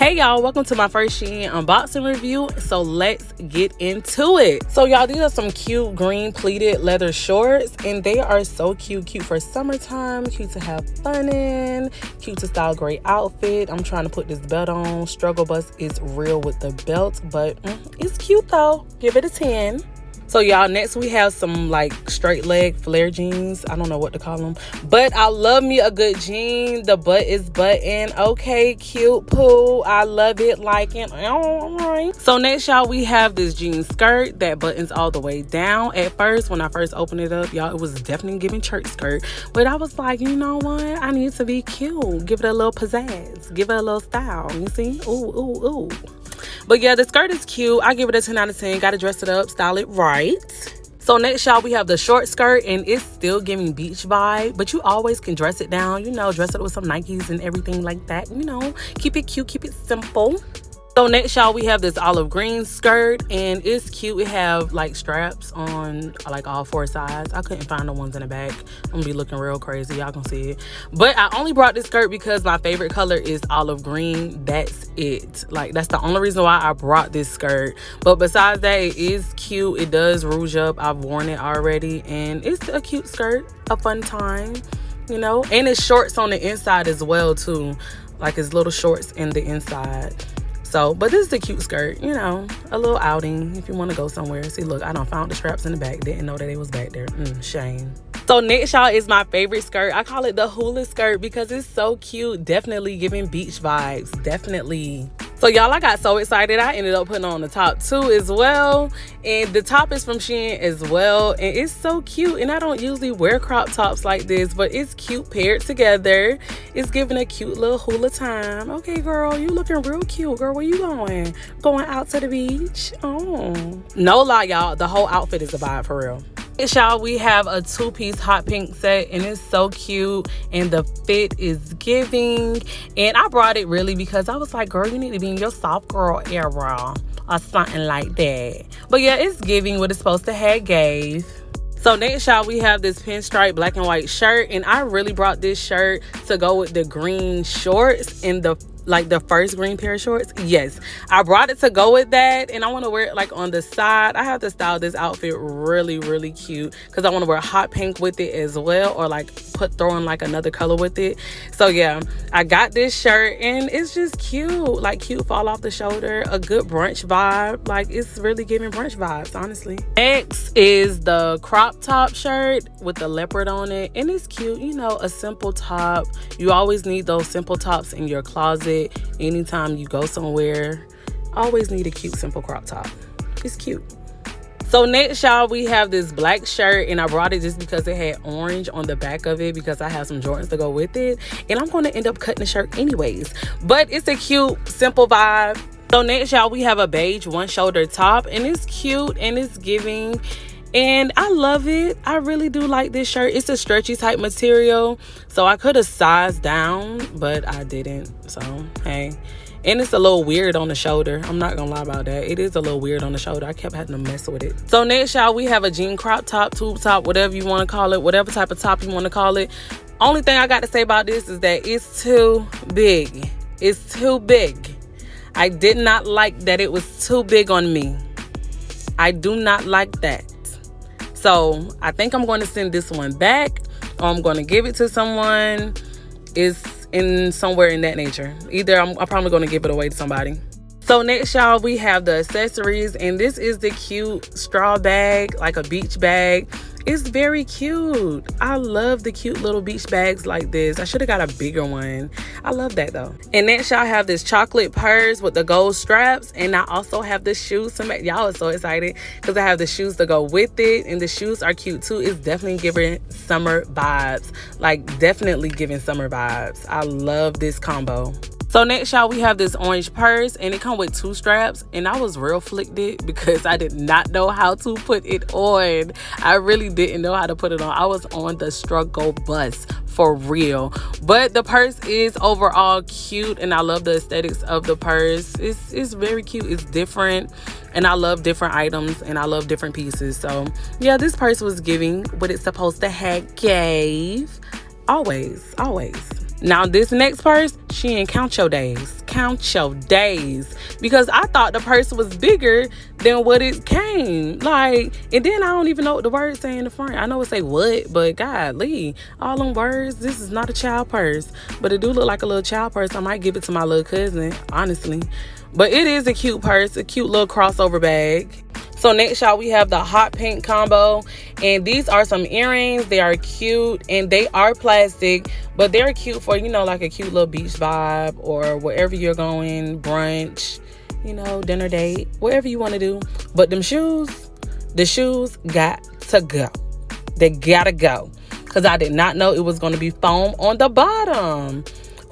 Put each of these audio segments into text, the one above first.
Hey y'all, welcome to my first Shein unboxing review. So let's get into it. So y'all, these are some cute green pleated leather shorts, and they are so cute for summertime, cute to have fun in, cute to style great outfit. I'm trying to put this belt on. Struggle bus is real with the belt, but it's cute though. Give it a 10. So y'all, next we have some like straight leg flare jeans. I don't know what to call them, but I love me a good jean. The butt is button. Okay, cute poo. I love it. Like it. All right. So next y'all, we have this jean skirt that buttons all the way down. At first, when I first opened it up, y'all, it was definitely giving church skirt, but I was like, you know what? I need to be cute. Give it a little pizzazz. Give it a little style. You see? Ooh. But yeah, the skirt is cute. I give it a 10 out of 10. Gotta dress it up, style it right. So next, y'all, we have the short skirt, and it's still giving beach vibe, but you always can dress it down, you know, dress it with some Nikes and everything like that, you know, keep it cute, keep it simple. So next, y'all, we have this olive green skirt, and it's cute. It have like straps on like all four sides. I couldn't find the ones in the back. I'm gonna be looking real crazy, y'all can see it, but I only brought this skirt because my favorite color is olive green. That's it. Like, that's the only reason why I brought this skirt. But besides that, it is cute. It does rouge up. I've worn it already, and it's a cute skirt, a fun time, you know. And it's shorts on the inside as well too, like it's little shorts in the inside. So, but this is a cute skirt, you know, a little outing if you want to go somewhere. See, look, I done found the straps in the back. Didn't know that it was back there. Shame. So next, y'all, is my favorite skirt. I call it the hula skirt because it's so cute. Definitely giving beach vibes. Definitely. So y'all, I got so excited. I ended up putting on the top too as well. And the top is from Shein as well. And it's so cute. And I don't usually wear crop tops like this, but it's cute paired together. It's giving a cute little hula time. Okay, girl, you looking real cute. Girl, where you going? Going out to the beach? Oh. No lie, y'all. The whole outfit is a vibe for real. Y'all, we have a two-piece hot pink set, and it's so cute, and the fit is giving. And I brought it really because I was like, girl, you need to be in your soft girl era or something like that. But yeah, it's giving what it's supposed to have gave. So next, y'all, we have this pinstripe black and white shirt, and I really brought this shirt to go with the green shorts and the first green pair of shorts. Yes, I brought it to go with that, and I want to wear it like on the side. I have to style this outfit really cute because I want to wear hot pink with it as well, or like throw in like another color with it. So yeah, I got this shirt, and it's just cute, like cute fall off the shoulder, a good brunch vibe. Like, it's really giving brunch vibes, honestly. Next is the crop top shirt with the leopard on it, and it's cute, you know, a simple top. You always need those simple tops in your closet. Anytime you go somewhere, always need a cute simple crop top. It's cute. So next, y'all, we have this black shirt, and I brought it just because it had orange on the back of it because I have some Jordans to go with it, and I'm going to end up cutting the shirt anyways, but it's a cute simple vibe. So next, y'all, we have a beige one shoulder top, and it's cute and it's giving, and I love it. I really do like this shirt. It's a stretchy type material, so I could have sized down, but I didn't. So hey, and it's a little weird on the shoulder. I'm not gonna lie about that. It is a little weird on the shoulder. I kept having to mess with it. So next, y'all, we have a jean crop top, tube top, whatever you want to call it, whatever type of top you want to call it. Only thing I got to say about this is that it's too big. It's too big. I did not like that it was too big on me. I do not like that. So I think I'm going to send this one back, or I'm going to give it to someone. It's in somewhere in that nature. Either I'm probably going to give it away to somebody. So next, y'all, we have the accessories, and this is the cute straw bag, like a beach bag. It's very cute. I love the cute little beach bags like this. I should have got a bigger one. I love that though. And next, y'all, have this chocolate purse with the gold straps, and I also have the shoes to make. Y'all are so excited because I have the shoes to go with it, and the shoes are cute too. It's definitely giving summer vibes. Like, definitely giving summer vibes. I love this combo. So next, y'all, we have this orange purse, and it comes with two straps, and I was real flicked it because I did not know how to put it on. I really didn't know how to put it on. I was on the struggle bus for real. But the purse is overall cute, and I love the aesthetics of the purse. It's very cute. It's different, and I love different items, and I love different pieces. So yeah, this purse was giving what it's supposed to have gave. Always. Now this next purse, Shein, count your days. Count your days. Because I thought the purse was bigger than what it came. Like, and then I don't even know what the words say in the front. I know it say what, but golly, all them words, this is not a child purse. But it do look like a little child purse. I might give it to my little cousin, honestly. But it is a cute purse, a cute little crossover bag. So next, y'all, we have the hot pink combo, and these are some earrings. They are cute, and they are plastic, but they're cute for, you know, like a cute little beach vibe or wherever you're going, brunch, you know, dinner date, wherever you want to do. But them shoes, the shoes got to go. They gotta go, because I did not know it was going to be foam on the bottom.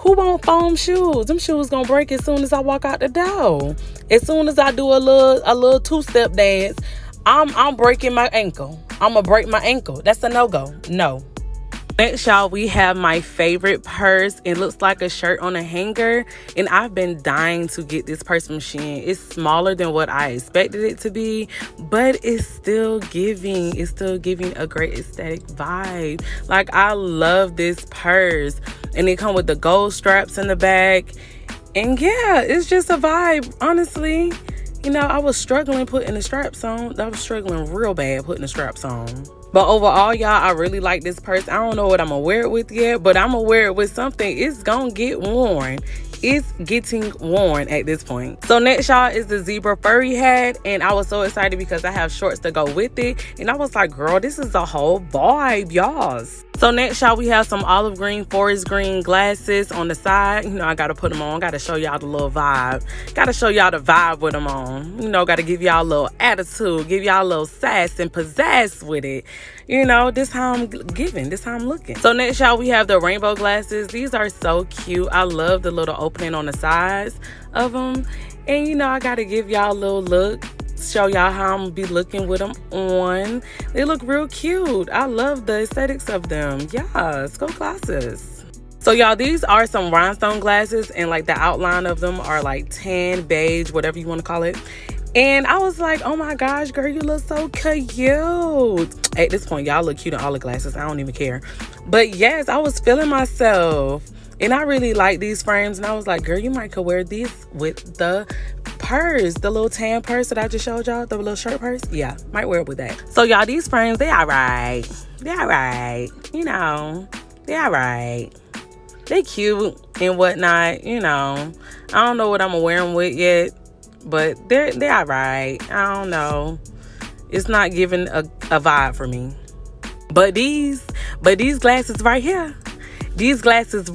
Who want foam shoes? Them shoes gonna break as soon as I walk out the door. As soon as I do a little two-step dance, I'm breaking my ankle. I'm gonna break my ankle. That's a no-go. No. Next, y'all, we have my favorite purse. It looks like a shirt on a hanger, and I've been dying to get this purse from Shein. It's smaller than what I expected it to be, but it's still giving a great aesthetic vibe. Like, I love this purse, and it come with the gold straps in the back, and yeah, it's just a vibe, honestly. You know, I was struggling putting the straps on. I was struggling real bad putting the straps on. But overall, y'all, I really like this purse. I don't know what I'm gonna wear it with yet, but I'm gonna wear it with something. It's gonna get worn. It's getting worn at this point. So next, y'all, is the zebra furry hat, and I was so excited because I have shorts to go with it, and I was like, girl, this is a whole vibe, y'all. So next, y'all, we have some olive green, forest green glasses on the side. You know, I gotta put them on. Gotta show y'all the little vibe. Gotta show y'all the vibe with them on. You know, gotta give y'all a little attitude, give y'all a little sass and pizzazz with it. You know, this how I'm giving, this how I'm looking. So next, y'all, we have the rainbow glasses. These are so cute. I love the little opening on the sides of them. And, you know, I gotta give y'all a little look, show y'all how I'm gonna be looking with them on. They look real cute. I love the aesthetics of them. Yes, go glasses. So y'all, these are some rhinestone glasses, and like the outline of them are like tan, beige, whatever you want to call it. And I was like, oh my gosh, girl, you look so cute. At this point, y'all look cute in all the glasses. I don't even care. But yes, I was feeling myself. And I really like these frames. And I was like, girl, you might could wear these with the purse, the little tan purse that I just showed y'all, the little shirt purse. Yeah, might wear it with that. So y'all, these frames, they all right. They all right. You know, they all right. They cute and whatnot, you know. I don't know what I'm gonna wear them with yet, but they're all right. I don't know. It's not giving a vibe for me. But these glasses right here, these glasses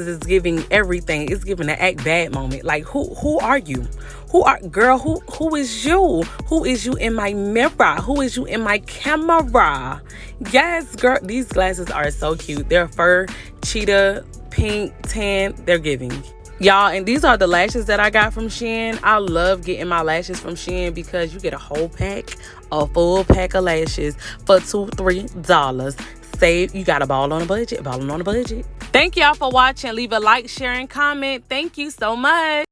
is giving everything. It's giving an act bad moment. Like, who are you? Who is you? Who is you in my mirror? Who is you in my camera? Yes, girl, these glasses are so cute. They're fur, cheetah, pink, tan. They're giving. Y'all, and these are the lashes that I got from Shein. I love getting my lashes from Shein because you get a whole pack, a full pack of lashes for $2-3. Save, you got a ball on a budget, balling on a budget. Thank y'all for watching. Leave a like, share, and comment. Thank you so much.